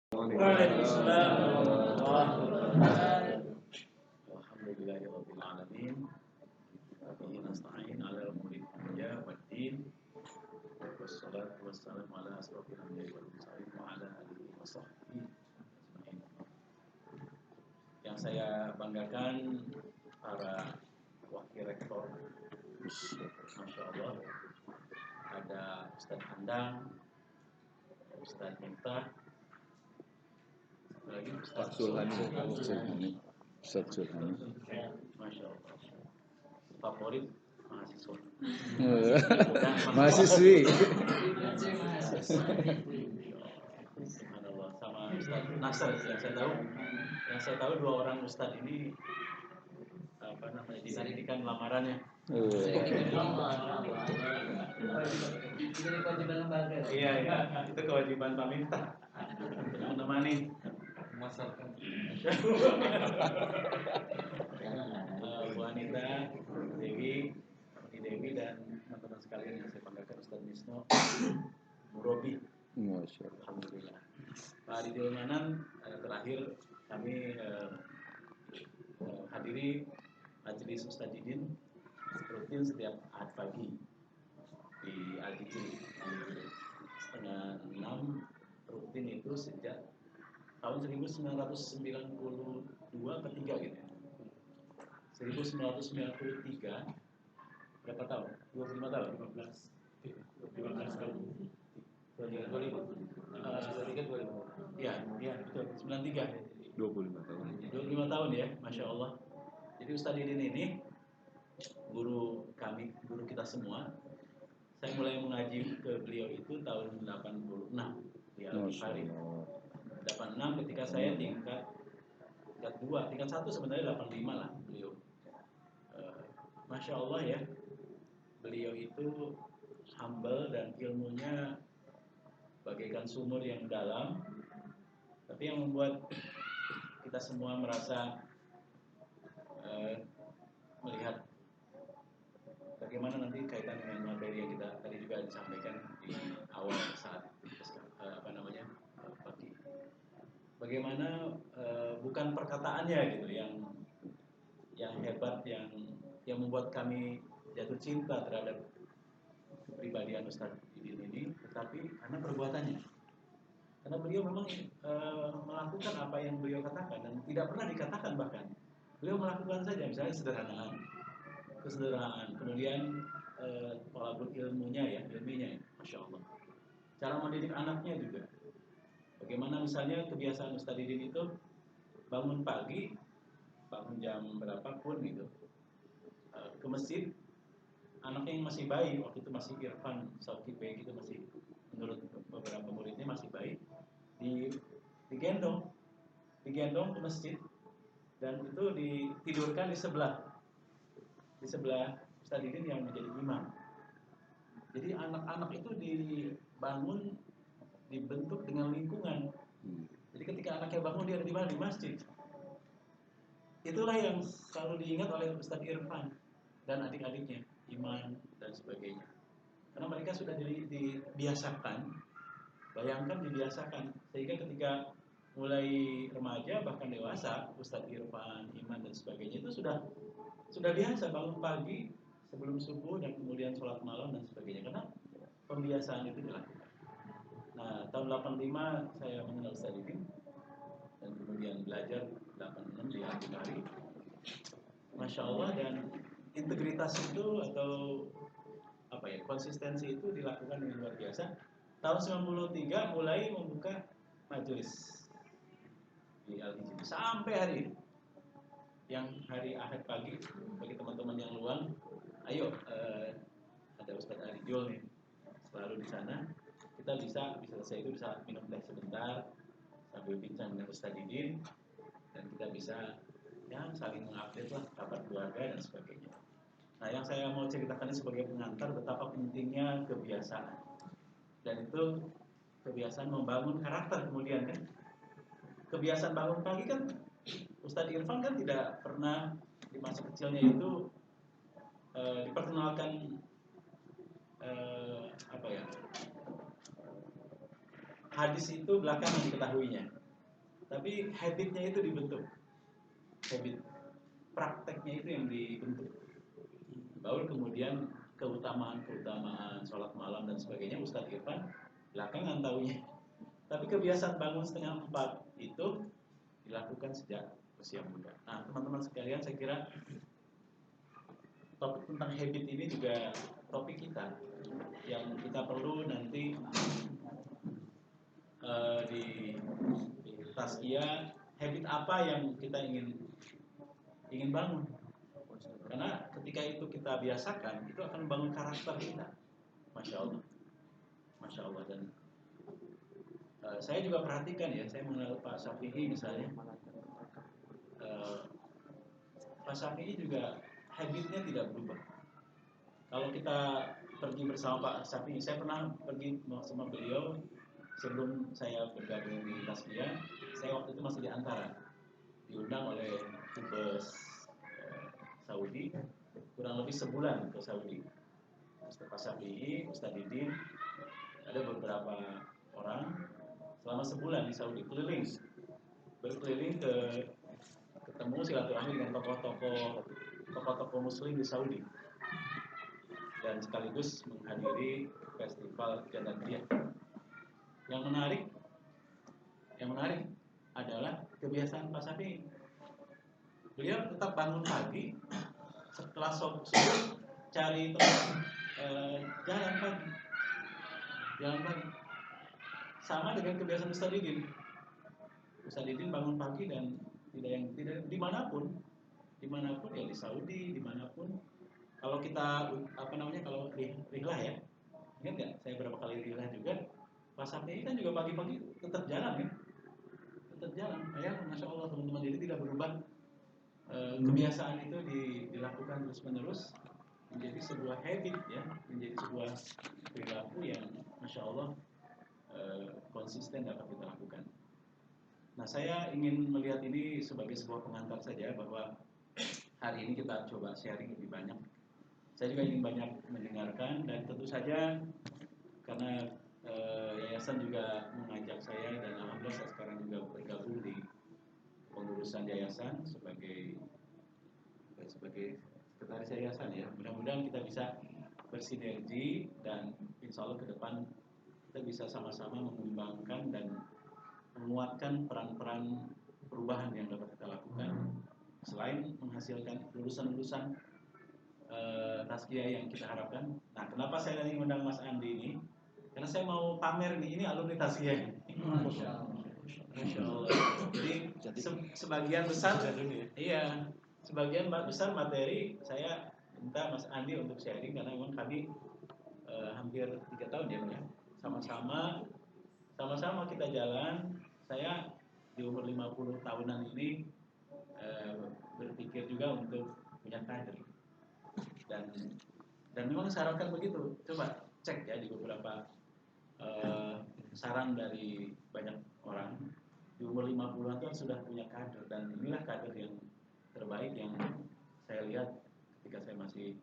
Waalaikumsalam warahmatullahi wabarakatuh. Alhamdulillahirabbil alamin. Wabihi nasta'in 'ala umuri dunya waddin. Wassalatu wassalamu ala asrofil anbiya'i wal mursalin wa ala alihi wa sahbihi ajma'in. Yang saya banggakan para wakil rektor, Masya Allah, ada Ustadz Handang, Ustadz Miftah, lagi Pak Sulhani, Ustaz Sulhani. Masya Allah, favorit mahasiswa. Mahasiswi. Subhanallah, sama Ustaz Nasr yang saya tahu dua orang Ustaz ini apa namanya disadikan lamarannya. Iya, itu kewajiban Pak Miftah untuk menemani memasarkan Bu Anita, Dewi dan teman-teman sekalian yang saya banggakan, Ustaz Misno, Bu Robi. Masya Allah. Alhamdulillah. Pak di Dilmanan terakhir kami hadiri majelis Ustadzidin rutin setiap Ahad pagi di Al-Hijri setengah 6 rutin itu sejak tahun 1992 ke 3 gitu ya. 1993 berapa tahun? 25 tahun? 15 tahun. 2000. Ya, betul. 93. 25 tahun. 25 tahun ya, Masya Allah. Jadi Ustadz Didin ini guru kami, guru kita semua. Saya mulai mengaji ke beliau itu tahun 86 di Al-Bukhari. 86 ketika saya tingkat 2, tingkat 1 sebenarnya 85 lah beliau. Masya Allah ya, beliau itu humble dan ilmunya bagaikan sumur yang dalam, tapi yang membuat kita semua merasa melihat bagaimana nanti kaitan dengan materi yang kita tadi juga disampaikan di awal saat pagi. Bagaimana bukan perkataannya gitu yang hebat, yang membuat kami jatuh cinta terhadap kepribadian Ustadz Didin ini, tetapi karena perbuatannya. Karena beliau memang melakukan apa yang beliau katakan dan tidak pernah dikatakan, bahkan beliau melakukan saja, misalnya kesederhanaan, kemudian pola ilminya, Masya Allah. Cara mendidik anaknya juga. Bagaimana misalnya kebiasaan Ustadz Didin itu bangun pagi, bangun jam berapapun gitu, ke masjid. Anaknya yang masih bayi, waktu itu masih Irfan Saukipe gitu, masih menurut beberapa muridnya masih bayi, digendong ke masjid dan itu ditidurkan di sebelah Ustadz Didin yang menjadi imam. Jadi anak-anak itu dibangun, dibentuk dengan lingkungan. Jadi ketika anaknya bangun, dia ada di mana? Di masjid. Itulah yang selalu diingat oleh Ustadz Irfan dan adik-adiknya, Iman dan sebagainya. Karena mereka sudah dibiasakan, bayangkan dibiasakan, sehingga ketika mulai remaja bahkan dewasa, Ustadz Irfan, Iman dan sebagainya itu sudah biasa bangun pagi sebelum subuh dan kemudian sholat malam dan sebagainya, karena pembiasaan itu dilakukan. Nah, tahun 85 saya mengenal Ustadz Didin dan kemudian belajar 86 di Al-Bukhari. Masya Allah, dan integritas itu atau konsistensi itu dilakukan dengan luar biasa. Tahun 93 mulai membuka majelis di Al-Hijri sampai hari ini. Yang hari Ahad pagi bagi teman-teman yang luang, ayo ada Ustadz Arijul nih selalu di sana. Kita bisa selesai itu bisa minum teh sebentar sambil bincang dengan Ustadz Didin, dan kita bisa saling mengupdate lah kabar keluarga dan sebagainya. Nah, yang saya mau ceritakan ini sebagai pengantar betapa pentingnya kebiasaan, dan itu kebiasaan membangun karakter kemudian kan. Kebiasaan bangun pagi kan, Ustadz Irfan kan tidak pernah di masa kecilnya itu diperkenalkan hadis itu belakangan diketahuinya, tapi habitnya itu dibentuk, habit prakteknya itu yang dibentuk. Baru kemudian keutamaan sholat malam dan sebagainya Ustadz Irfan belakangan tahunya. Tapi kebiasaan bangun 3:30 itu dilakukan sejak usia muda. Nah, teman-teman sekalian, saya kira topik tentang habit ini juga topik kita yang kita perlu nanti di Tazkiyah, habit apa yang kita ingin bangun. Karena ketika itu kita biasakan, itu akan membangun karakter kita. Masya Allah. Masya Allah. Dan saya juga perhatikan ya, saya mengenal Pak Syafi'i misalnya. Pak Syafi'i juga habitnya tidak berubah. Kalau kita pergi bersama Pak Syafi'i, saya pernah pergi bersama beliau sebelum saya bergabung di Tazkiyah. Saya waktu itu masih di Antara, diundang oleh Dubes Saudi, kurang lebih sebulan ke Saudi. Pak Syafi'i, Ustadz Didin, ada beberapa orang selama sebulan di Saudi berkeliling ketemu silaturahmi dengan tokoh-tokoh Muslim di Saudi dan sekaligus menghadiri festival Jannatiyah. Yang menarik adalah kebiasaan Pak Syafi'i. Beliau tetap bangun pagi setelah subuh cari tempat jalan pagi. Sama dengan kebiasaan Ustadz Didin. Ustadz Didin bangun pagi dan tidak dimanapun ya, di Saudi dimanapun. Kalau kita kalau rihlah ya, ingat nggak? Saya berapa kali rihlah juga. Pak Syafi'i kan juga pagi-pagi tetap jalan ya, Ya, masya Allah teman-teman, jadi tidak berubah. Kebiasaan itu dilakukan terus-menerus menjadi sebuah habit ya, menjadi sebuah perilaku yang masya Allah konsisten dapat kita lakukan. Nah, saya ingin melihat ini sebagai sebuah pengantar saja bahwa hari ini kita coba sharing lebih banyak. Saya juga ingin banyak mendengarkan dan tentu saja karena yayasan juga mengajak saya dan alhamdulillah saya sekarang juga bergabung di pengurusan yayasan sebagai sekretaris yayasan ya. Mudah-mudahan kita bisa bersinergi dan insya Allah ke depan kita bisa sama-sama mengembangkan dan menguatkan peran-peran perubahan yang dapat kita lakukan selain menghasilkan lulusan-lulusan Tazkiyah yang kita harapkan. Nah, kenapa saya tadi mengundang Mas Andi ini? Karena saya mau pamer nih, ini alumni Tazkiyah. Masya Allah. Jadi sebagian besar materi saya minta Mas Andi untuk sharing karena memang kami hampir 3 tahun ya, sama-sama kita jalan. Saya di umur 50 tahunan ini berpikir juga untuk punya kader dan memang sarankan begitu. Coba cek ya di beberapa saran dari banyak orang di umur 50-an itu sudah punya kader, dan inilah kader yang terbaik yang saya lihat ketika saya masih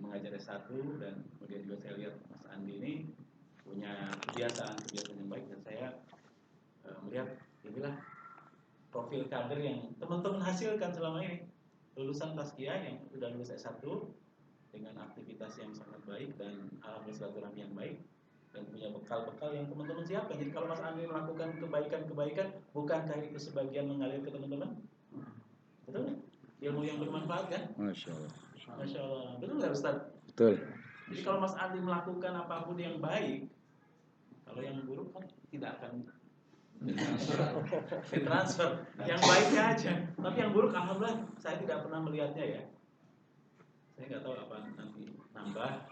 mengajar S1, dan kemudian juga saya lihat Mas Andi ini punya kebiasaan yang baik, dan saya melihat inilah profil kader yang teman-teman hasilkan selama ini, lulusan Tazkiyah yang sudah lulus S1 dengan aktivitas yang sangat baik dan alhamdulillah silaturahmi yang baik dan punya bekal-bekal yang teman-teman siapkan. Jadi kalau Mas Andi melakukan kebaikan-kebaikan, bukankah itu sebagian mengalir ke teman-teman? Betul nggak? Ilmu yang bermanfaat kan? Masya Allah. Betul nggak Ustaz? Betul. Jadi kalau Mas Andi melakukan apapun yang baik, kalau yang buruk kan tidak akan ditransfer. Yang baiknya aja. Tapi yang buruk alhamdulillah saya tidak pernah melihatnya ya. Saya nggak tahu apa nanti nambah.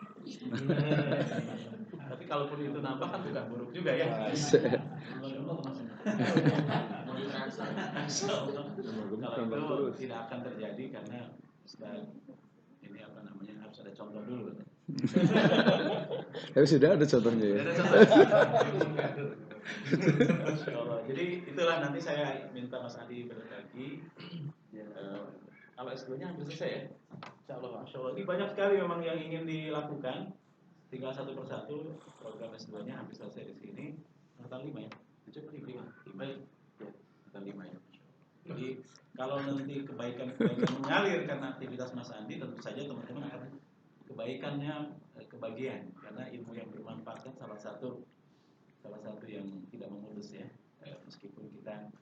Tapi kalaupun itu nambah kan bukan buruk juga ya. Kalau itu tidak akan terjadi karena ini harus ada contoh dulu. Tapi sudah ada contohnya ya. Jadi itulah, nanti saya minta Mas Adi berbagi. Kalau S2-nya hampir selesai ya. Insya Allah. Ini banyak sekali memang yang ingin dilakukan. Tinggal satu persatu program S2-nya hampir selesai di sini. angkatan 5 ya. 7 atau 5? 5 ya. Angkatan 5 ya. Jadi kalau nanti kebaikan mengalir karena aktivitas Mas Andi, tentu saja teman-teman akan kebaikannya kebagian, karena ilmu yang bermanfaat kan salah satu yang tidak memutus ya, meskipun kita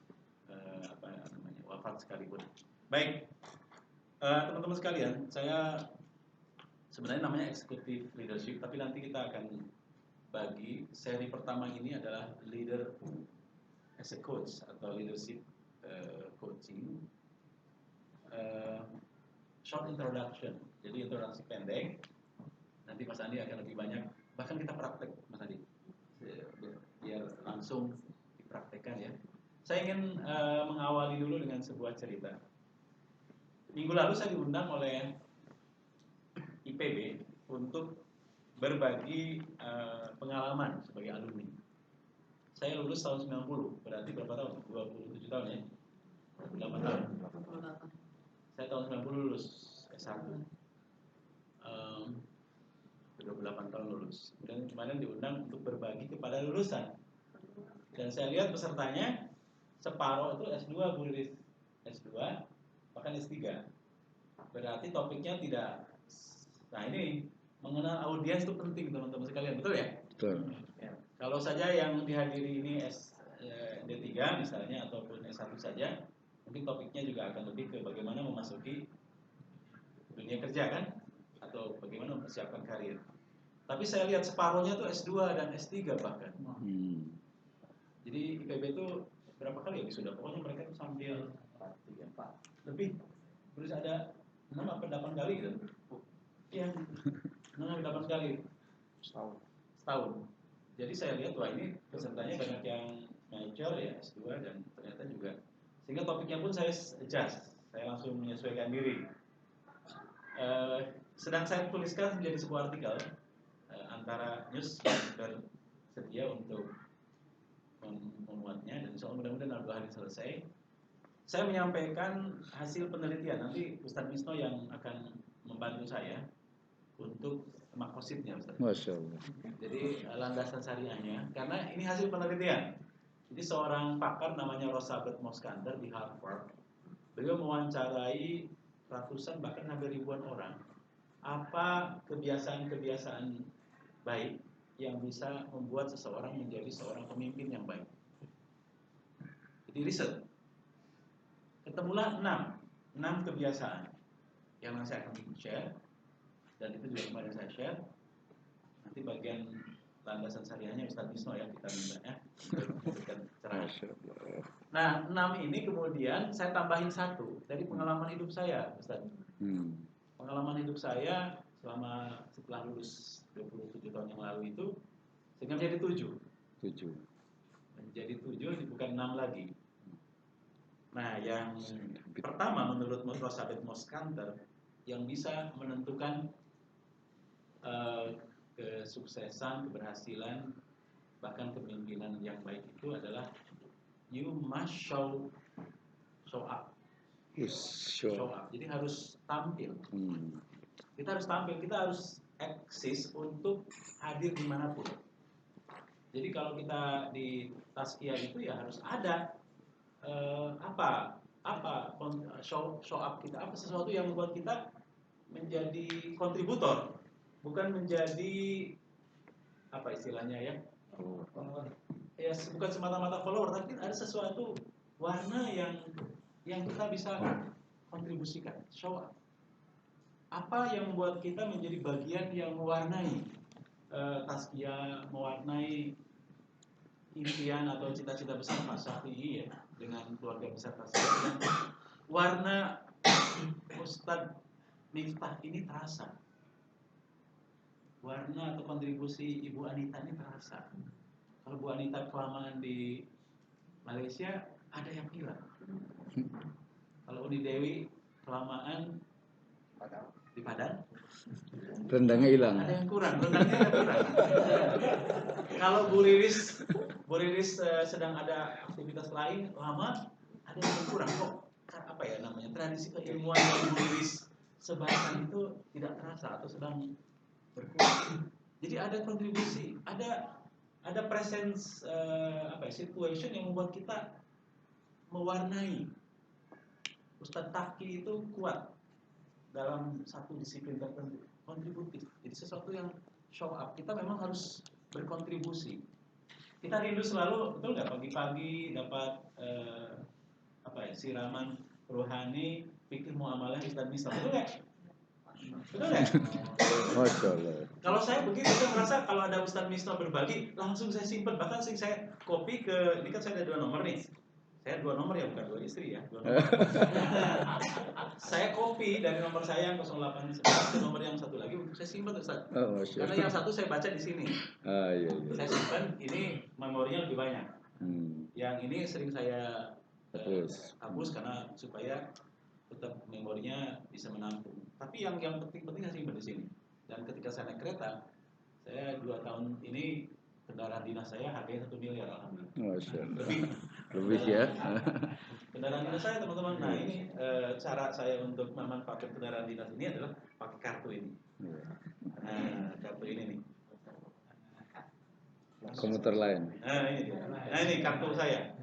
wafat sekalipun. Baik, teman-teman sekalian, saya sebenarnya namanya executive leadership, tapi nanti kita akan bagi seri pertama ini adalah leader as a coach atau leadership coaching. Short introduction, jadi introduksi pendek. Nanti Mas Andi akan lebih banyak, bahkan kita praktek Mas Andi, biar langsung dipraktekkan ya. Saya ingin mengawali dulu dengan sebuah cerita. Minggu lalu saya diundang oleh IPB untuk berbagi pengalaman sebagai alumni. Saya lulus tahun 90, berarti berapa tahun? 27 tahun ya? 28 tahun. Saya tahun 90 lulus S1. 28 tahun lulus. Kemudian kemarin diundang untuk berbagi kepada lulusan. Dan saya lihat pesertanya separuh itu S2, Bu Riris. S2, bahkan S3. Berarti topiknya tidak. Nah ini, mengenal audiens itu penting teman-teman sekalian, betul ya? Betul. Ya. Kalau saja yang dihadiri ini D3 misalnya ataupun S1 saja, mungkin topiknya juga akan lebih ke bagaimana memasuki dunia kerja kan? Atau bagaimana mempersiapkan karir. Tapi saya lihat separuhnya tuh S2 dan S3 bahkan. Jadi IPB itu berapa kali ya sudah? Pokoknya mereka tuh sambil 4 lebih. Terus ada 6 atau 8 kali gitu. Iya, 6 atau 8 kali. Setahun. Jadi saya lihat wah ini pesertanya banyak yang major ya S2 dan ternyata juga. Sehingga topiknya pun saya adjust. Saya langsung menyesuaikan diri. Sedang saya tuliskan menjadi sebuah artikel antara news yang bersedia untuk memuatnya dan insya Allah mudah-mudahan dalam 2 hari selesai. Saya menyampaikan hasil penelitian, nanti Ustadz Misno yang akan membantu saya untuk makositnya Ustadz. Masya Allah. Jadi landasan syariahnya, karena ini hasil penelitian. Jadi seorang pakar namanya Rosabeth Moskander di Harvard, beliau mewawancarai ratusan bahkan hampir ribuan orang. Apa kebiasaan-kebiasaan baik yang bisa membuat seseorang menjadi seorang pemimpin yang baik. Jadi riset. Ketemulah 6 kebiasaan yang nanti saya akan share, dan itu juga kemarin saya share. Nanti bagian landasan syariahnya Ustadz Misno ya kita minta ya. Nah 6 ini kemudian saya tambahin 1 dari pengalaman hidup saya Ustadz. Pengalaman hidup saya setelah lulus 27 tahun yang lalu itu sehingga menjadi 7. Menjadi 7 bukan 6 lagi. Nah, yang pertama menurut Rosabeth Moskander yang bisa menentukan kesuksesan, keberhasilan, bahkan kepemimpinan yang baik itu adalah you must show up. Show up. Jadi harus tampil. Kita harus tampil, kita harus eksis untuk hadir dimanapun. Jadi kalau kita di Tazkiyah itu ya harus ada show up kita, apa sesuatu yang membuat kita menjadi kontributor, bukan menjadi apa istilahnya ya, bukan semata-mata follower, tapi ada sesuatu warna yang kita bisa kontribusikan, show up. Apa yang membuat kita menjadi bagian yang mewarnai Tazkiyah, mewarnai impian atau cita-cita besar Pak Syafi'i ya, dengan keluarga besar Tazkiyah. Warna Ustadz Miftah ini terasa. Warna atau kontribusi Ibu Anita ini terasa. Kalau Bu Anita kelamaan di Malaysia, ada yang hilang. Kalau Uni Dewi kelamaan di Padang, rendangnya hilang. Ada yang kurang, rendangnya kurang. Kalau Bu Riris sedang ada aktivitas lain lama, ada yang kurang kok. Apa ya namanya, tradisi keilmuan yang Bu Riris sebarkan itu tidak terasa atau sedang berkurang. Jadi ada kontribusi, ada ada presence situation yang membuat kita mewarnai. Ustadz Taki itu kuat dalam satu disiplin tertentu, kontributif. Jadi sesuatu yang show up. Kita memang harus berkontribusi. Kita rindu selalu, betul nggak, pagi-pagi dapat siraman rohani, pikir muamalah Islam, betul nggak? Betul nggak? Masya Allah. Kalau saya begitu, saya merasa kalau ada Ustadz Misno berbagi, langsung saya simpen. Bahkan saya copy ke, ini kan saya ada 2 nomor nih. Saya 2 nomor ya, bukan 2 istri ya. 2 nomor. Saya copy dari nomor saya yang 08 ke nomor yang satu lagi untuk saya simpan, Ustaz. Oh, Karena yang satu saya baca di sini. Iya. Saya simpan, ini memorinya lebih banyak. Yang ini sering saya hapus karena supaya tetap memorinya bisa menampung. Tapi yang penting-penting saya simpan di sini. Dan ketika saya naik kereta, saya 2 tahun ini kendaraan dinas saya harganya 1 miliar, alhamdulillah. Masya Allah. Lebih ya. Kendaraan dinas saya, teman-teman. Nah, ini cara saya untuk memanfaatkan kendaraan dinas ini adalah pakai kartu ini. Nah, kartu ini nih. Komuter lain. Nah, ini kartu saya.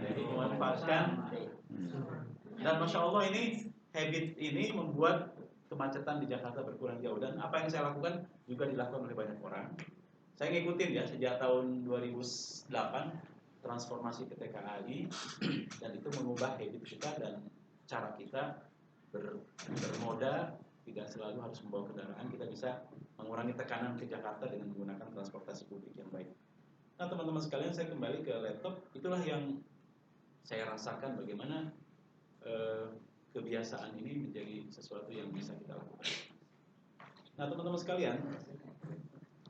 Jadi memanfaatkan. Dan Masya Allah, ini habit ini membuat kemacetan di Jakarta berkurang jauh. Dan apa yang saya lakukan juga dilakukan oleh banyak orang. Saya ngikutin ya sejak tahun 2008 transformasi ke TKAI, dan itu mengubah habit kita dan cara kita bermoda, tidak selalu harus membawa kendaraan. Kita bisa mengurangi tekanan ke Jakarta dengan menggunakan transportasi publik yang baik. Nah, teman-teman sekalian, saya kembali ke laptop. Itulah yang saya rasakan bagaimana kebiasaan ini menjadi sesuatu yang bisa kita lakukan. Nah, teman-teman sekalian,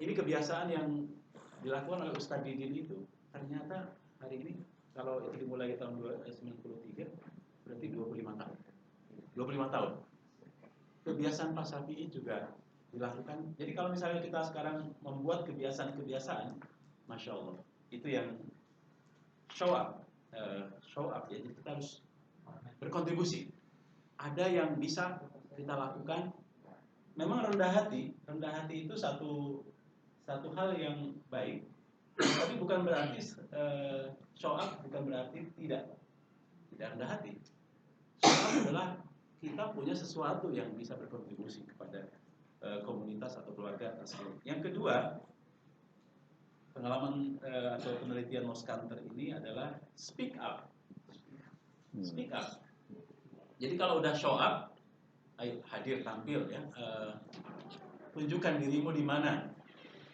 ini kebiasaan yang dilakukan oleh Ustadz Didin itu ternyata hari ini, kalau itu dimulai tahun 1993, berarti 25 tahun. 25 tahun. Kebiasaan Pak Syafi'i juga dilakukan. Jadi kalau misalnya kita sekarang membuat kebiasaan-kebiasaan, Masya Allah, itu yang show up. Ya, jadi kita harus berkontribusi. Ada yang bisa kita lakukan. Memang rendah hati itu satu hal yang baik, tapi bukan berarti show up, bukan berarti tidak rendah hati. Show up adalah kita punya sesuatu yang bisa berkontribusi kepada komunitas atau keluarga tersebut. Yang kedua, pengalaman atau penelitian Moskanter ini adalah speak up. Speak up. Jadi kalau udah show up, ayo hadir, tampil ya. Tunjukkan dirimu di mana.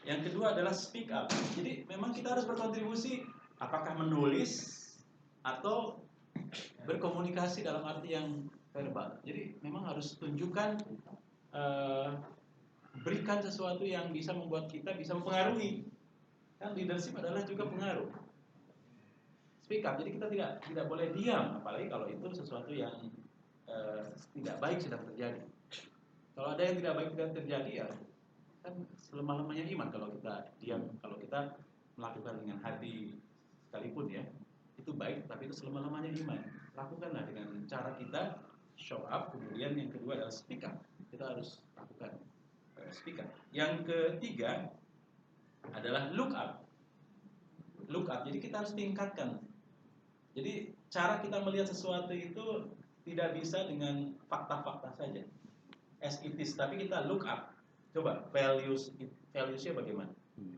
Yang kedua adalah speak up. Jadi memang kita harus berkontribusi, apakah menulis atau berkomunikasi dalam arti yang verbal. Jadi memang harus tunjukkan, berikan sesuatu yang bisa membuat kita bisa mempengaruhi. Kan leadership adalah juga pengaruh. Speak up. Jadi kita tidak boleh diam, apalagi kalau itu sesuatu yang tidak baik sedang terjadi. Kalau ada yang tidak baik sedang terjadi, ya kan selemah-lemahnya iman kalau kita diam. Kalau kita melakukan dengan hati sekalipun ya, itu baik, tapi itu selemah-lemahnya iman. Lakukanlah dengan cara kita show up. Kemudian yang kedua adalah speak up. Kita harus lakukan speak up. Yang ketiga adalah look up. Look up. Jadi kita harus tingkatkan. Jadi cara kita melihat sesuatu itu tidak bisa dengan fakta-fakta saja, as it is, tapi kita look up. Coba values-nya bagaimana?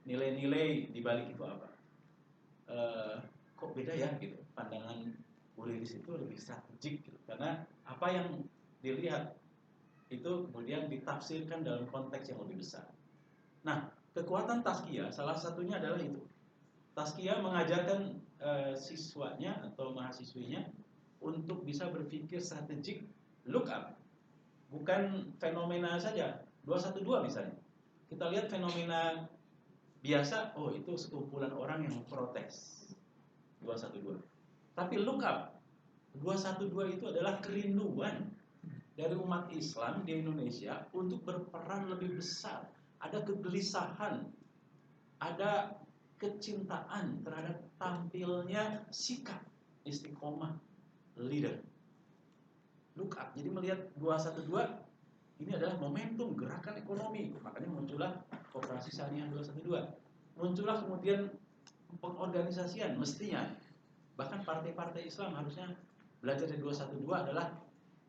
Nilai-nilai di balik itu apa? Kok beda ya gitu? Pandangan Bu Lilis itu lebih strategik gitu. Karena apa yang dilihat itu kemudian ditafsirkan dalam konteks yang lebih besar. Nah, kekuatan Tazkiyah salah satunya adalah itu. Tazkiyah mengajarkan siswanya atau mahasiswinya untuk bisa berpikir strategik, look up. Bukan fenomena saja, 212 misalnya. Kita lihat fenomena biasa, oh itu sekumpulan orang yang protes, 212. Tapi look up, 212 itu adalah kerinduan dari umat Islam di Indonesia untuk berperan lebih besar. Ada kegelisahan, ada kecintaan terhadap tampilnya sikap istiqomah leader. Look up. Jadi melihat 212 ini adalah momentum gerakan ekonomi. Makanya muncullah Koperasi Syariah 212. Muncullah kemudian pengorganisasian mestinya, bahkan partai-partai Islam harusnya belajar dari 212 adalah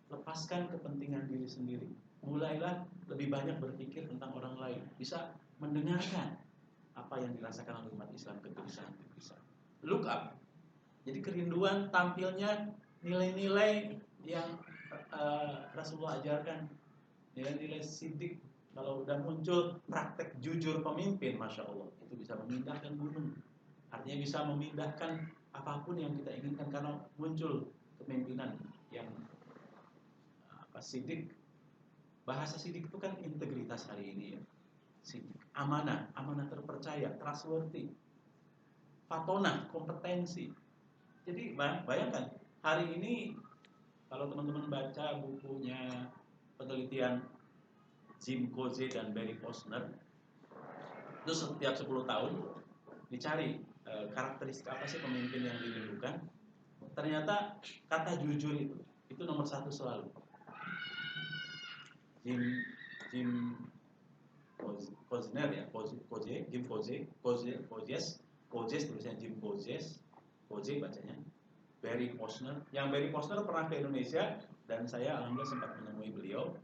lepaskan kepentingan diri sendiri. Mulailah lebih banyak berpikir tentang orang lain, bisa mendengarkan apa yang dirasakan oleh umat Islam, kegelisahan. Look up. Jadi kerinduan tampilnya nilai-nilai yang Rasulullah ajarkan, nilai-nilai sidik. Kalau udah muncul praktek jujur pemimpin, Masya Allah, itu bisa memindahkan gunung. Artinya bisa memindahkan apapun yang kita inginkan karena muncul kepemimpinan yang sidik. Bahasa sidik itu kan integritas hari ini ya. Sidik. Amanah terpercaya, trustworthy. Fatonah, kompetensi. Jadi bayangkan, hari ini kalau teman-teman baca bukunya penelitian Jim Coase dan Barry Posner, itu setiap 10 tahun dicari karakteristik apa sih pemimpin yang dirindukan. Ternyata kata jujur itu nomor 1 selalu. Jim Posner ya, Jim Coase tulisannya Jim Coase bacanya. Barry Posner. Yang Barry Posner pernah ke Indonesia dan saya alhamdulillah sempat menemui beliau.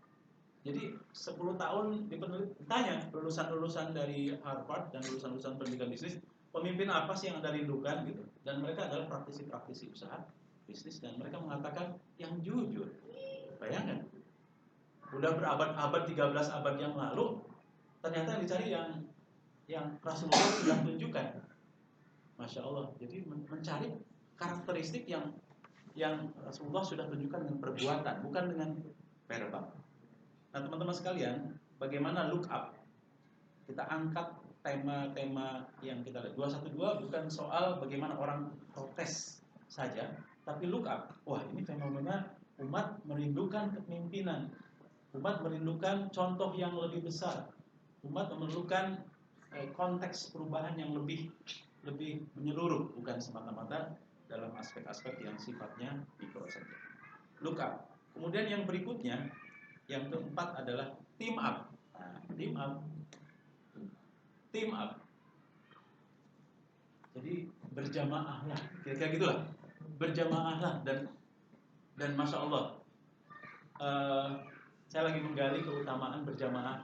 Jadi 10 tahun ditanya lulusan-lulusan dari Harvard dan lulusan-lulusan pendidikan bisnis, pemimpin apa sih yang Anda rindukan gitu. Dan mereka adalah praktisi-praktisi usaha bisnis dan mereka mengatakan yang jujur. Bayangkan. Udah berabad-abad 13 abad yang lalu ternyata yang dicari yang Rasulullah sudah tunjukkan. Masya Allah. Jadi mencari karakteristik yang Rasulullah sudah tunjukkan dengan perbuatan, bukan dengan verbal. Nah teman-teman sekalian, bagaimana look up? Kita angkat tema-tema yang kita lihat. 212 bukan soal bagaimana orang protes saja, tapi look up. Wah ini fenomena umat merindukan kepemimpinan, umat merindukan contoh yang lebih besar, umat memerlukan konteks perubahan yang lebih menyeluruh, bukan semata-mata dalam aspek-aspek yang sifatnya mikro saja. Look up. Kemudian yang berikutnya, yang keempat adalah team up. Nah, team up. Jadi berjamaah lah, kira-kira gitulah. Berjamaah lah dan masya Allah, saya lagi menggali keutamaan berjamaah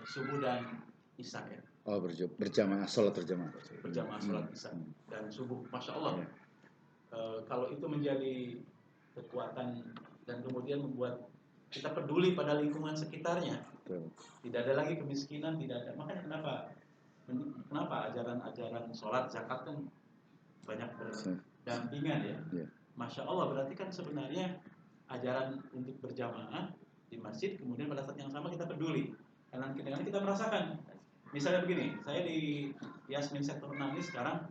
subuh dan isya ya. Oh berjamaah, sholat berjamaah. Berjamaah sholat isya dan subuh, masya Allah. Kalau itu menjadi kekuatan dan kemudian membuat kita peduli pada lingkungan sekitarnya. Betul. Tidak ada lagi kemiskinan, tidak ada. Makanya kenapa ajaran-ajaran sholat zakat kan banyak berdampingan ya. Masya Allah, berarti kan sebenarnya ajaran untuk berjamaah di masjid, kemudian pada saat yang sama kita peduli. Karena kita merasakan. Misalnya begini, saya di Yasmin Sektor 6 ini sekarang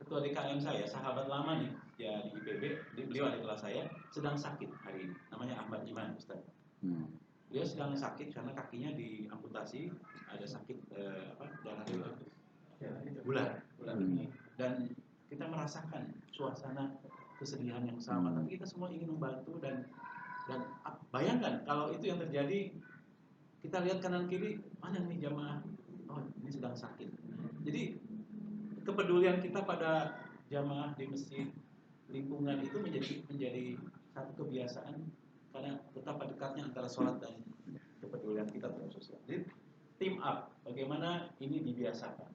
ketua DKM saya, sahabat lama nih, ya di IPB, beliau adik kelas saya, sedang sakit hari ini. Namanya Ahmad Iman, Ustaz. Beliau sedang sakit karena kakinya diamputasi, ada sakit darah bulan. Dan kita merasakan suasana kesedihan yang sama. Tapi kita semua ingin membantu dan bayangkan kalau itu yang terjadi, kita lihat kanan kiri, mana nih jamaah? Oh, ini sedang sakit. Jadi kepedulian kita pada jamaah di masjid, lingkungan itu menjadi satu kebiasaan karena betapa dekatnya antara sholat dan kepedulian kita terhadap sosial. Jadi team up, bagaimana ini dibiasakan.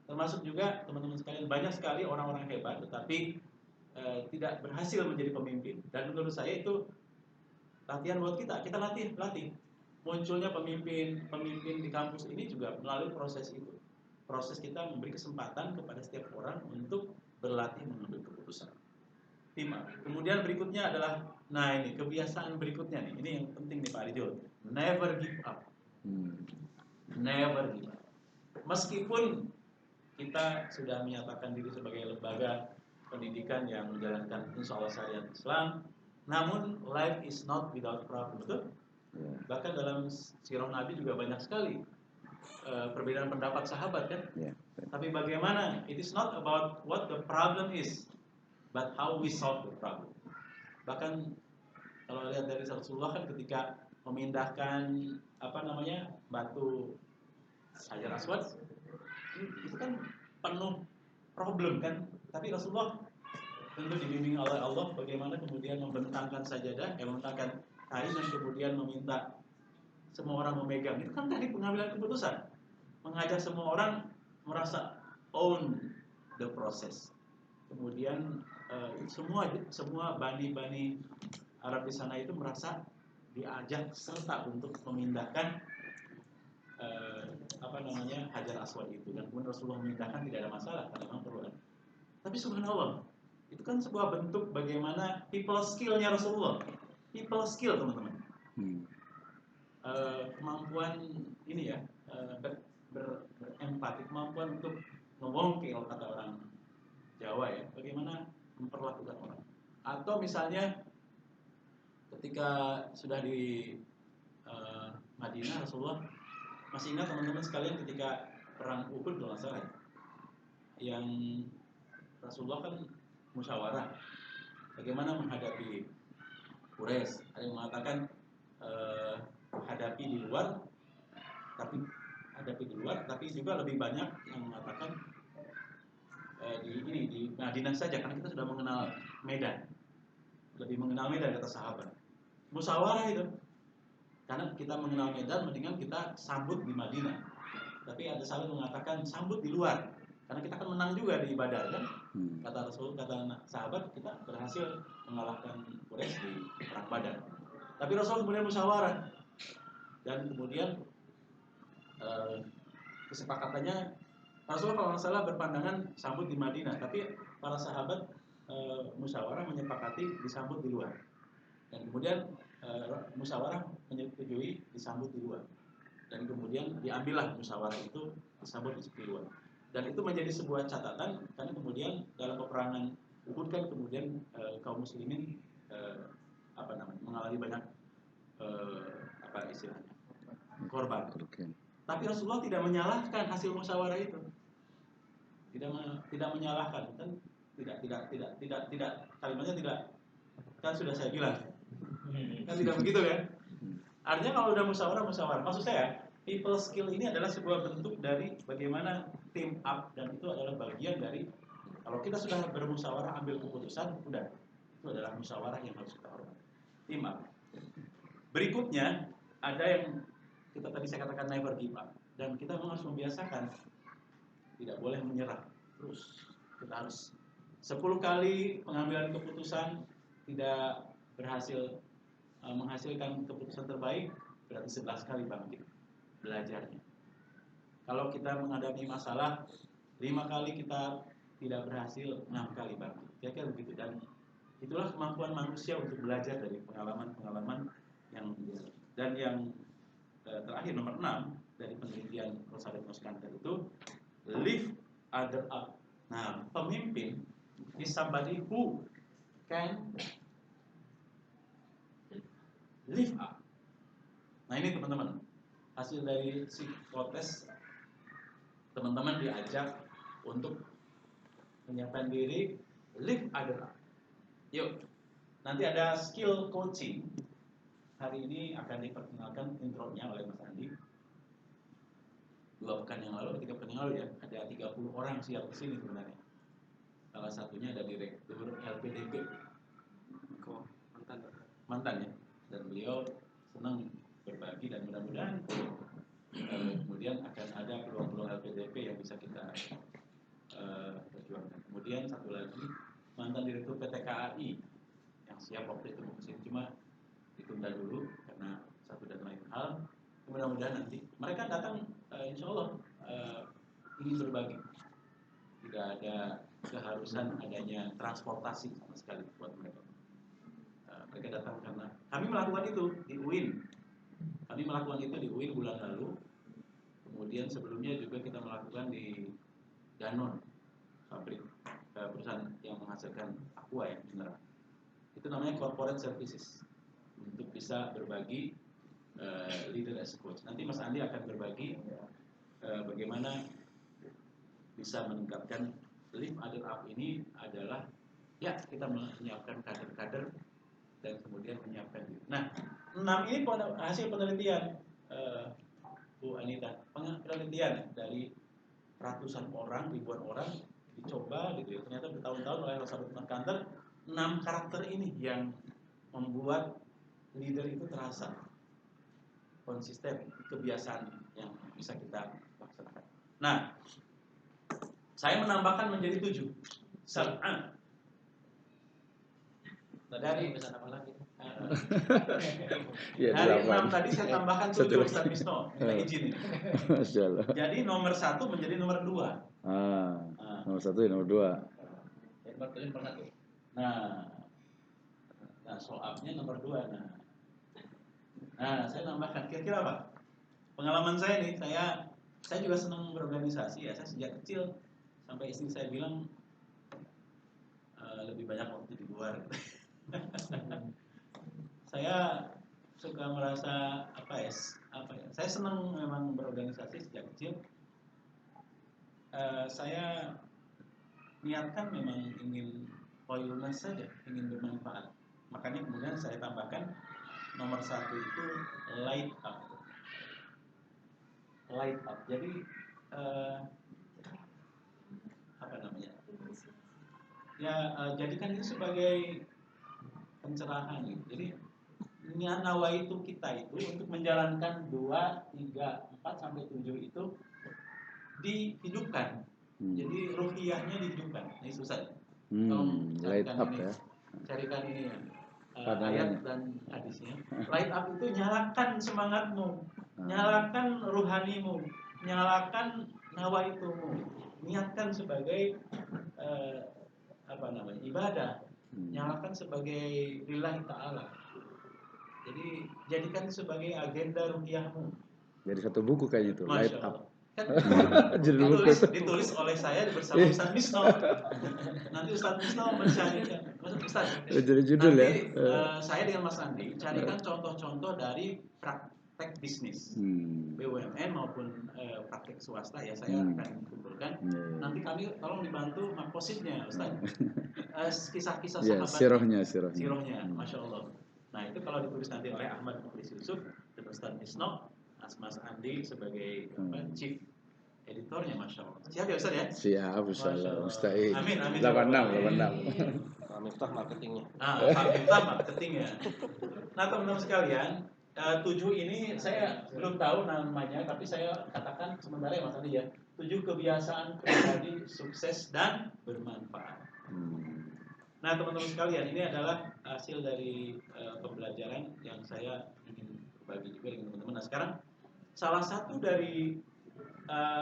Termasuk juga teman-teman sekalian, banyak sekali orang-orang hebat tetapi tidak berhasil menjadi pemimpin. Dan menurut saya itu latihan buat kita latih. Munculnya pemimpin di kampus ini juga melalui proses itu. Proses kita memberi kesempatan kepada setiap orang untuk berlatih mengambil keputusan. Team up. Kemudian berikutnya adalah, nah ini kebiasaan berikutnya nih, ini yang penting nih Pak Rijul. Never give up. Never give up. Meskipun kita sudah menyatakan diri sebagai lembaga pendidikan yang menjalankan insya Allah syariat Islam, namun life is not without problem, betul? Bahkan dalam sirah Nabi juga banyak sekali perbedaan pendapat sahabat kan. Tapi bagaimana? It is not about what the problem is, but how we solve the problem. Bahkan kalau lihat dari Rasulullah kan ketika memindahkan batu Hajar Aswad itu kan penuh problem kan, tapi Rasulullah tentu dibimbing oleh Allah bagaimana kemudian membentangkan sajadah, membentangkan kain dan kemudian meminta semua orang memegang. Itu kan tadi pengambilan keputusan, mengajak semua orang merasa own the process. Kemudian semua bani Arab di sana itu merasa diajak serta untuk memindahkan Hajar Aswad itu, dan kemudian Rasulullah memindahkan tidak ada masalah karena memang perlu. Tapi subhanallah, itu kan sebuah bentuk bagaimana people skill-nya Rasulullah. People skill, teman-teman. Kemampuan ini ya, berempati, kemampuan untuk ngewongkel kata orang Jawa ya, bagaimana memperlakukan orang. Atau misalnya ketika sudah di Madinah, Rasulullah masih ingat teman-teman sekalian ketika perang Uhud kalau nggak salah, yang Rasulullah kan musyawarah bagaimana menghadapi Quraisy. Ada yang mengatakan hadapi di luar, tapi juga lebih banyak yang mengatakan di Madinah saja karena kita sudah mengenal medan, lebih mengenal medan kata sahabat. Musyawarah itu karena kita mengenal medan, mendingan kita sambut di Madinah. Tapi ada sahabat mengatakan sambut di luar karena kita kan menang juga di Badar kan. Kata Rasul, kata sahabat, kita berhasil mengalahkan Quraisy di perang Badar. Tapi Rasul kemudian musyawarah dan kemudian kesepakatannya Rasul kalau nggak salah berpandangan sambut di Madinah, tapi para sahabat musyawarah menyepakati disambut di luar. Dan kemudian musyawarah menyetujui disambut di luar. Dan kemudian diambillah musyawarah itu disambut di luar. Dan itu menjadi sebuah catatan karena kemudian dalam peperangan Uhud kan kemudian kaum muslimin mengalami banyak korban. Tapi Rasulullah tidak menyalahkan hasil musyawarah itu. Tidak menyalahkan, kan tidak, kalimatnya tidak, kan sudah saya bilang. Kan tidak begitu kan? Artinya kalau udah musyawarah. Maksud saya, people skill ini adalah sebuah bentuk dari bagaimana team up, dan itu adalah bagian dari kalau kita sudah bermusyawarah ambil keputusan, udah itu adalah musyawarah yang harus kita hormati. Team up. Berikutnya ada yang tadi saya katakan never give up, dan kita harus membiasakan tidak boleh menyerah terus. Kita harus 10 kali pengambilan keputusan tidak berhasil menghasilkan keputusan terbaik, berarti 11 kali bangkit belajarnya. Kalau kita menghadapi masalah 5 kali kita tidak berhasil, 6 kali bangkit. Kira-kira begitu. Dan itulah kemampuan manusia untuk belajar dari pengalaman-pengalaman yang. Dan yang terakhir nomor 6 dari penelitian Rosalind Moskanta itu lift other up. Nah, pemimpin is somebody who can lift up. Nah ini teman-teman, hasil dari psikotes, teman-teman diajak untuk menyiapkan diri lift other up. Yuk, nanti ada skill coaching. Hari ini akan diperkenalkan intronya oleh Mas Andi. 2 pekan yang lalu, 3 pekan yang lalu ya, ada 30 orang siap ke sini sebenarnya. Salah satunya ada Direktur LPDP, mantan ya, dan beliau senang berbagi dan mudah-mudahan kemudian akan ada peluang-peluang LPDP yang bisa kita perjuangkan. Kemudian satu lagi mantan Direktur PT KAI yang siap waktu itu mau kesini, cuma ditunda dulu karena satu dan lain hal. Mudah-mudahan nanti mereka datang, insya Allah ingin berbagi. Tidak ada keharusan adanya transportasi sama sekali buat mereka. Mereka datang karena kami melakukan itu di UIN. Kami melakukan itu di UIN bulan lalu. Kemudian sebelumnya juga kita melakukan di Danone, pabrik perusahaan yang menghasilkan aqua ya, mineral. Itu namanya corporate services, untuk bisa berbagi leader as coach. Nanti Mas Andi akan berbagi bagaimana bisa meningkatkan lift other up. Ini adalah ya kita menyiapkan kader-kader dan kemudian menyiapkan diri. Nah, 6 ini hasil penelitian Bu Anita, penelitian dari ratusan orang, ribuan orang dicoba gitu ya. Ternyata bertahun-tahun oleh Elizabeth McCarter, 6 karakter ini yang membuat leader itu terasa konsisten, kebiasaan yang bisa kita laksanakan. Nah, saya menambahkan menjadi 7. Sab'an. Dari apa lagi? Ya, Dari 6 8. tadi saya tambahkan 7, Ustaz Misno, minta izin ini. Masya Allah. Jadi nomor 1 menjadi nomor 2. Nomor 1 ya nomor 2. Nah, soalnya nomor 2. Nah, saya tambahkan kira-kira apa? Pengalaman saya nih, saya juga senang berorganisasi ya. Saya sejak kecil sampai istri saya bilang lebih banyak waktu di luar. Saya suka merasa apa ya? Saya senang memang berorganisasi sejak kecil. Saya niatkan memang ingin loyalness saja, ingin bermanfaat. Makanya kemudian saya tambahkan nomor 1 itu light up. Light up. Jadi apa namanya? Ya jadikan itu sebagai pencerahan gitu. Jadi nawaitu kita itu untuk menjalankan 2, 3, 4 sampai 7 itu dihidupkan. Jadi ruhiyahnya dihidupkan. Ini susah. Light up ini, ya. Carikan ini ayat dan hadisnya. Light up itu nyalakan semangatmu, nyalakan ruhanimu, nyalakan nawaitumu, niatkan sebagai ibadah, nyalakan sebagai lillahi ta'ala. Jadi jadikan sebagai agenda ruhiyahmu. Jadi satu buku kayaknya itu, Light Up. Kan ditulis oleh saya bersama Ustaz Misno. Nanti Ustaz Misno mencarikan. Ustaz, jadi judul nanti, ya. saya dengan Mas Andi carikan contoh-contoh dari praktek bisnis, BUMN maupun praktek swasta ya. Saya akan kumpulkan. Nanti kami tolong dibantu mapositnya, Ustaz. Kisah-kisah sahabat. Sirohnya. Masya Allah. Nah itu kalau ditulis nanti oleh Ahmad Mukhlis Yusuf dan Ustaz Misno, Mas Andi sebagai chief editornya, Masya Allah. Siap ya Ustaz ya? Siap, Ustaz. Mustahil. Amin. 86. Miftah marketingnya. Miftah marketingnya. Nah teman-teman sekalian, 7 ini saya belum tahu namanya, tapi saya katakan sementara ya Mas Andi ya. 7 kebiasaan pribadi sukses dan bermanfaat. Nah teman-teman sekalian, ini adalah hasil dari pembelajaran yang saya ingin berbagi juga dengan teman-teman. Nah sekarang salah satu dari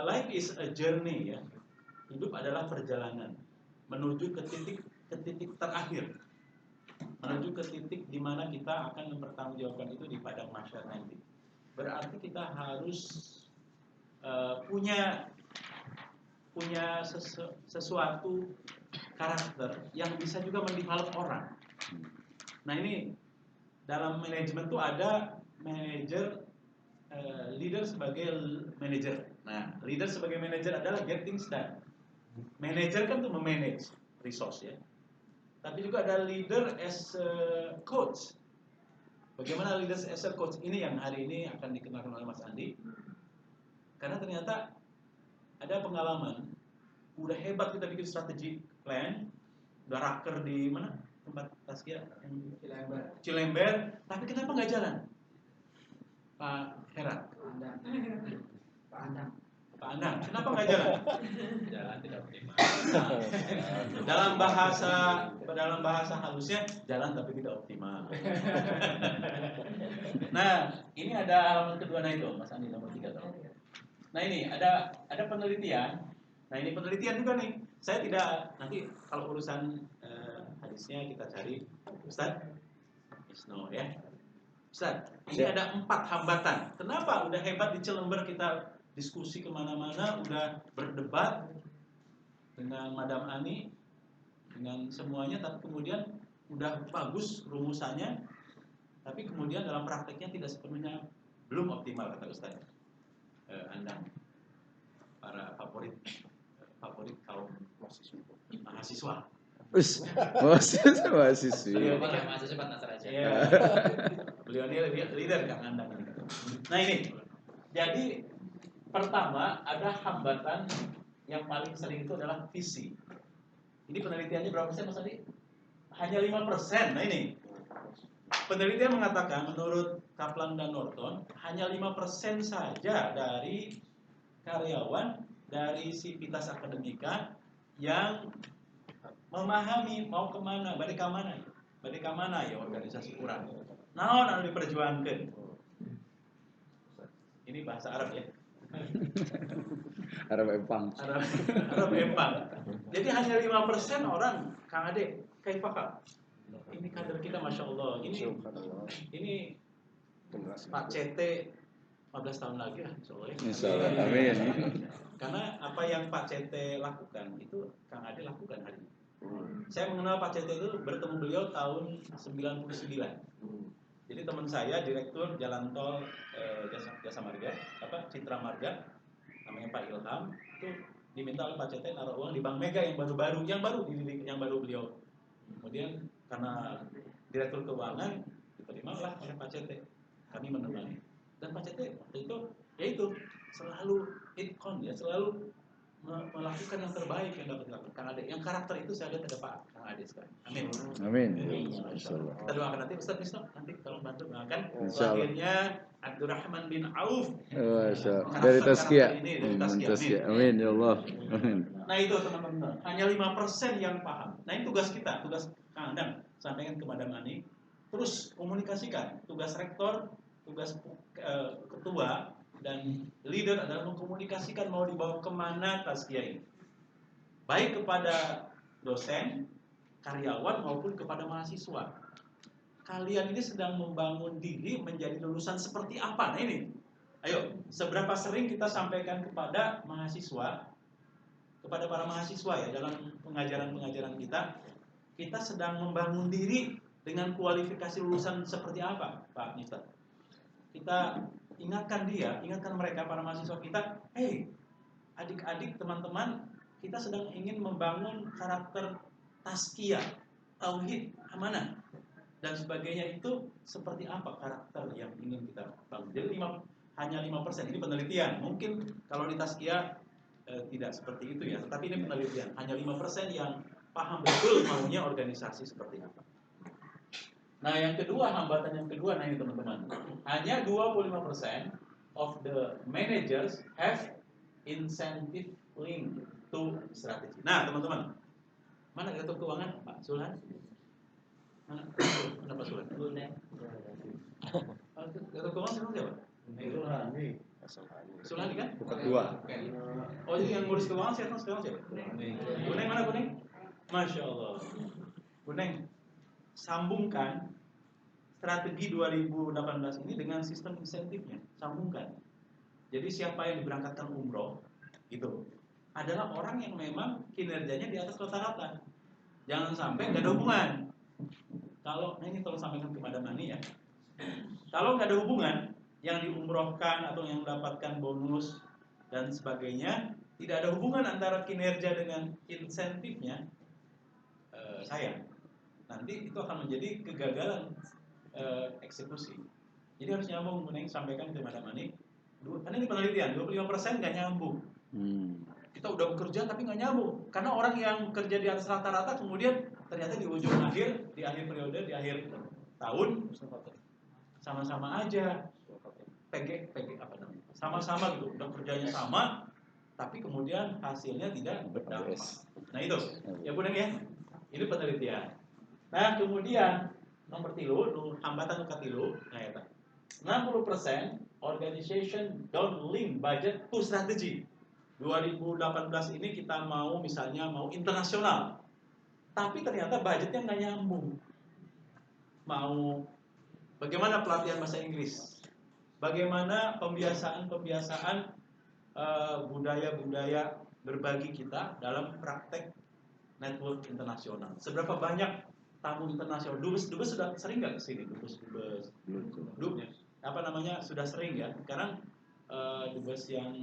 life is a journey ya. Hidup adalah perjalanan menuju ke titik terakhir. Menuju ke titik di mana kita akan mempertanggungjawabkan itu di padang mahsyar nanti. Berarti kita harus punya sesuatu karakter yang bisa juga mendevelop orang. Nah ini dalam manajemen tuh ada manajer, leader sebagai manager. Nah, leader sebagai manager adalah get things done. Manager kan tuh memanage resource ya. Tapi juga ada leader as a coach. Bagaimana leader as a coach ini yang hari ini akan dikenalkan oleh Mas Andi. Karena ternyata ada pengalaman, udah hebat kita bikin strategi plan, udah raker di mana tempat Taskia Cilember, tapi kenapa nggak jalan? Pak Hera, Pak Andang, kenapa nggak jalan? Jalan tidak optimal. Dalam bahasa halusnya jalan tapi tidak optimal. Nah, ini ada halaman kedua, nah itu Mas Andi nomor 3 tolong. Nah ini ada penelitian. Nah ini penelitian juga nih. Saya tidak, nanti kalau urusan hadisnya kita cari Ustaz Isno ya. Ustaz, ini ada 4 hambatan. Kenapa udah hebat di Cilember kita diskusi kemana-mana, udah berdebat dengan Madam Ani, dengan semuanya, tapi kemudian udah bagus rumusannya, tapi kemudian dalam prakteknya tidak sepenuhnya belum optimal kata Ustaz. Anda para favorit kaum mahasiswa. Mahasiswa. Mahasiswa Nasr aja. Beliau ini lebih leader kan Anda. Nah ini, jadi Pertama, ada hambatan yang paling sering itu adalah visi. Ini penelitiannya berapa persen Mas Adi? Hanya 5%. Nah ini, penelitian mengatakan menurut Kaplan dan Norton, hanya 5% saja dari karyawan dari Sivitas Akademika yang memahami mau kemana, balik ke mana ya organisasi kurang. Naon anu diperjuangkan. Ini bahasa Arab ya. Arab empang. Arab empang. Jadi hanya 5% orang, Kang Ade, kayak pakal. Ini kader kita, masya Allah. Ini Pak CT 15 tahun lagi lah, insya Allah. Insya Allah, amin. Karena apa yang Pak CT lakukan itu Kang Ade lakukan hari ini. Saya mengenal Pak CT itu bertemu beliau tahun 99. Jadi teman saya direktur Jalan Tol Jasa Marga, Citra Marga, namanya Pak Ilham, itu diminta oleh Pak CT naruh uang di Bank Mega yang baru beliau. Kemudian karena direktur keuangan diterima lah oleh Pak CT, kami menemani. Dan Pak CT waktu itu yaitu selalu itkon ya, selalu melakukan yang terbaik yang dapat dilakukan Kang Ade. Yang karakter itu saya lihat ada Pak Kang Ade sekarang. Amin. Amin. Insyaallah. Kita doakan nanti Ustaz Misno, nanti tolong bantu doakan Insyaallah. lahirnya Abdurrahman bin Auf. Dari Tazkiyah. Tazkiyah. Amin ya Allah. Amin. Nah itu teman-teman, hanya 5% yang paham. Nah ini tugas kita, tugas Kang Andang, sampaikan ke Madam Ani. Terus komunikasikan, tugas rektor, tugas ketua dan leader adalah mengkomunikasikan mau dibawa kemana Tazkiyah ini, baik kepada dosen, karyawan maupun kepada mahasiswa. Kalian ini sedang membangun diri menjadi lulusan seperti apa? Nah ini, ayo, seberapa sering kita sampaikan kepada mahasiswa, kepada para mahasiswa ya dalam pengajaran kita sedang membangun diri dengan kualifikasi lulusan seperti apa, Pak Miftah? Kita ingatkan mereka, para mahasiswa kita, adik-adik, teman-teman, kita sedang ingin membangun karakter tazkiyah, tauhid, amanah, dan sebagainya. Itu seperti apa karakter yang ingin kita bangun. Jadi hanya 5%, ini penelitian. Mungkin kalau di tazkiyah tidak seperti itu ya, tetapi ini penelitian. Hanya 5% yang paham betul maunya organisasi seperti apa. Nah yang kedua, hambatan yang kedua, nah ini teman-teman, hanya 25% of the managers have incentive link to strategy. Nah teman-teman, mana direktur keuangan Pak Sulan? Mana Pak Sulan? Direktur keuangan siapa? Sulani kan? Ketua. Oh jadi yang ngurus keuangan siapa? Kuneng mana Kuneng? Masya Allah. Kuneng, sambungkan strategi 2018 ini dengan sistem insentifnya, sambungkan. Jadi siapa yang diberangkatkan umroh itu adalah orang yang memang kinerjanya di atas rata-rata. Jangan sampai nggak ada hubungan. Kalau ini tolong sampaikan ke Madam Ani ya. Kalau nggak ada hubungan, yang diumrohkan atau yang mendapatkan bonus dan sebagainya, tidak ada hubungan antara kinerja dengan insentifnya, sayang. Nanti itu akan menjadi kegagalan eksekusi. Jadi harus nyambung, Kuneng sampaikan ke Madam Ani. Karena ini penelitian, 25% nggak nyambung. Kita udah bekerja tapi nggak nyambung. Karena orang yang kerja di atas rata-rata kemudian ternyata di ujung akhir, di akhir periode, di akhir tahun sama-sama aja. PG apa namanya? Sama-sama gitu, udah kerjanya sama, tapi kemudian hasilnya tidak berdampak. Nah itu, ya Kuneng ya. Ini penelitian. Nah kemudian nomor 3, hambatan nuka 3, nah ya 60% organization don't link budget to strategy. 2018 ini kita misalnya mau internasional, tapi ternyata budgetnya nggak nyambung. Mau bagaimana pelatihan bahasa Inggris, bagaimana pembiasaan budaya-budaya berbagi kita dalam praktek network internasional. Seberapa banyak tamu internasional? Dubes sudah sering nggak kesini? Dubes sudah sering ya. Sekarang dubes yang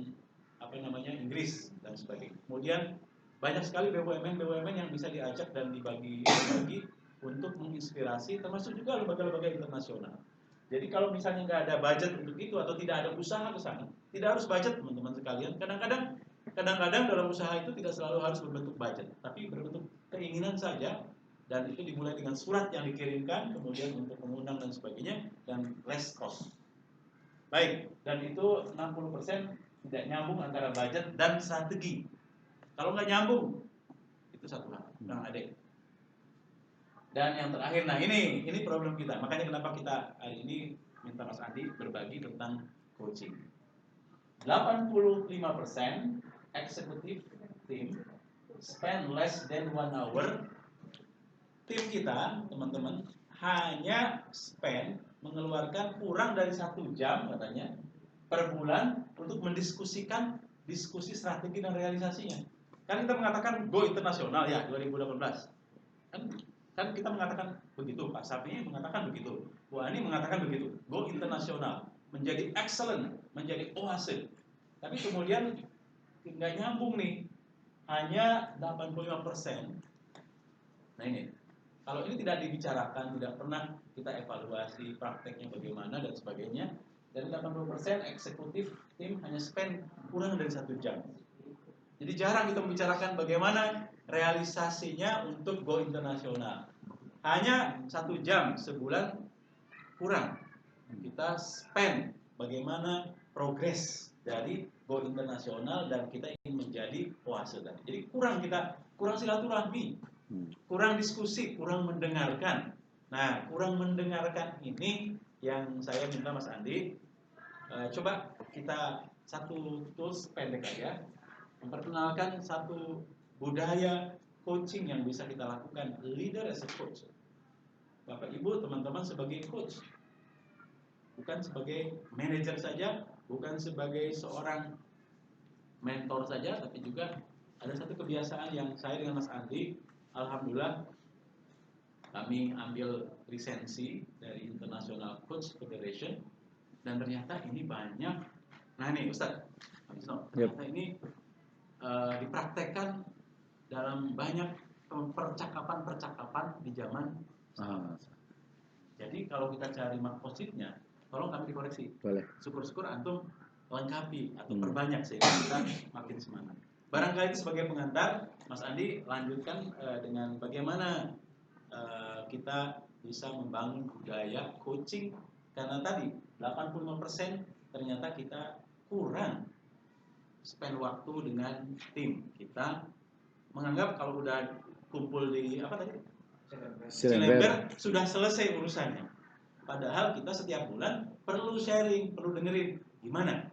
Inggris dan sebagainya. Kemudian banyak sekali BUMN yang bisa diajak dan dibagi untuk menginspirasi, termasuk juga lembaga-lembaga internasional. Jadi kalau misalnya nggak ada budget untuk itu atau tidak ada usaha ke sana, tidak harus budget teman-teman sekalian. Kadang-kadang dalam usaha itu tidak selalu harus berbentuk budget, tapi berbentuk keinginan saja. Dan itu dimulai dengan surat yang dikirimkan, kemudian untuk mengundang dan sebagainya, dan less cost. Baik, dan itu 60% tidak nyambung antara budget dan strategi. Kalau nggak nyambung, itu satu hal. Nah, adek. Dan yang terakhir, nah ini problem kita. Makanya kenapa kita hari ini minta Mas Andi berbagi tentang coaching. 85% executive team spend less than 1 hour. Tim kita, teman-teman, hanya spend mengeluarkan kurang dari 1 jam katanya per bulan untuk mendiskusikan diskusi strategi dan realisasinya. Kan kita mengatakan go internasional ya 2018. Kan kita mengatakan begitu, Pak Sapi mengatakan begitu, Bu Ani mengatakan begitu, go internasional, menjadi excellent, menjadi oase. Tapi kemudian nggak nyambung nih, hanya 85%. Nah ini, kalau ini tidak dibicarakan, tidak pernah kita evaluasi prakteknya bagaimana dan sebagainya, dari 80% eksekutif tim hanya spend kurang dari 1 jam. Jadi jarang kita membicarakan bagaimana realisasinya untuk go internasional. Hanya 1 jam sebulan kurang. Kita spend bagaimana progres dari go internasional dan kita ingin menjadi oase tadi. Jadi kurang silaturahmi, kurang diskusi, kurang mendengarkan. Nah, kurang mendengarkan ini yang saya minta Mas Andi, coba kita satu tools pendek aja, memperkenalkan satu budaya coaching yang bisa kita lakukan, leader as a coach. Bapak Ibu, teman-teman sebagai coach, bukan sebagai manajer saja, bukan sebagai seorang mentor saja, tapi juga ada satu kebiasaan yang saya dengan Mas Andi, alhamdulillah kami ambil lisensi dari International Coach Federation, dan ternyata ini banyak. Nah nih Ustaz, ternyata ini dipraktekkan dalam banyak percakapan di zaman sekarang. Jadi kalau kita cari maksudnya, tolong kami dikoreksi. Boleh. Syukur-syukur antum lengkapi atau perbanyak sehingga kita makin semangat. Barangkali itu sebagai pengantar, Mas Andi lanjutkan dengan bagaimana kita bisa membangun budaya coaching, karena tadi 85% ternyata kita kurang spend waktu dengan tim. Kita menganggap kalau udah kumpul di apa tadi? Cilember sudah selesai urusannya. Padahal kita setiap bulan perlu sharing, perlu dengerin gimana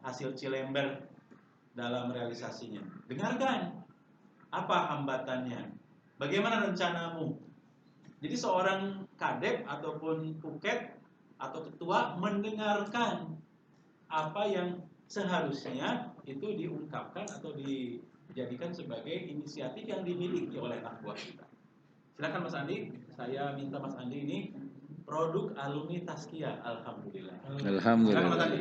hasil Cilember dalam realisasinya. Dengarkan apa hambatannya, bagaimana rencanamu. Jadi seorang kadep ataupun puket atau ketua mendengarkan apa yang seharusnya itu diungkapkan atau dijadikan sebagai inisiatif yang dimiliki oleh anak buah kita. Silakan Mas Andi, saya minta Mas Andi ini produk alumni Tazkiyah, alhamdulillah. Alhamdulillah. Silakan Mas Andi.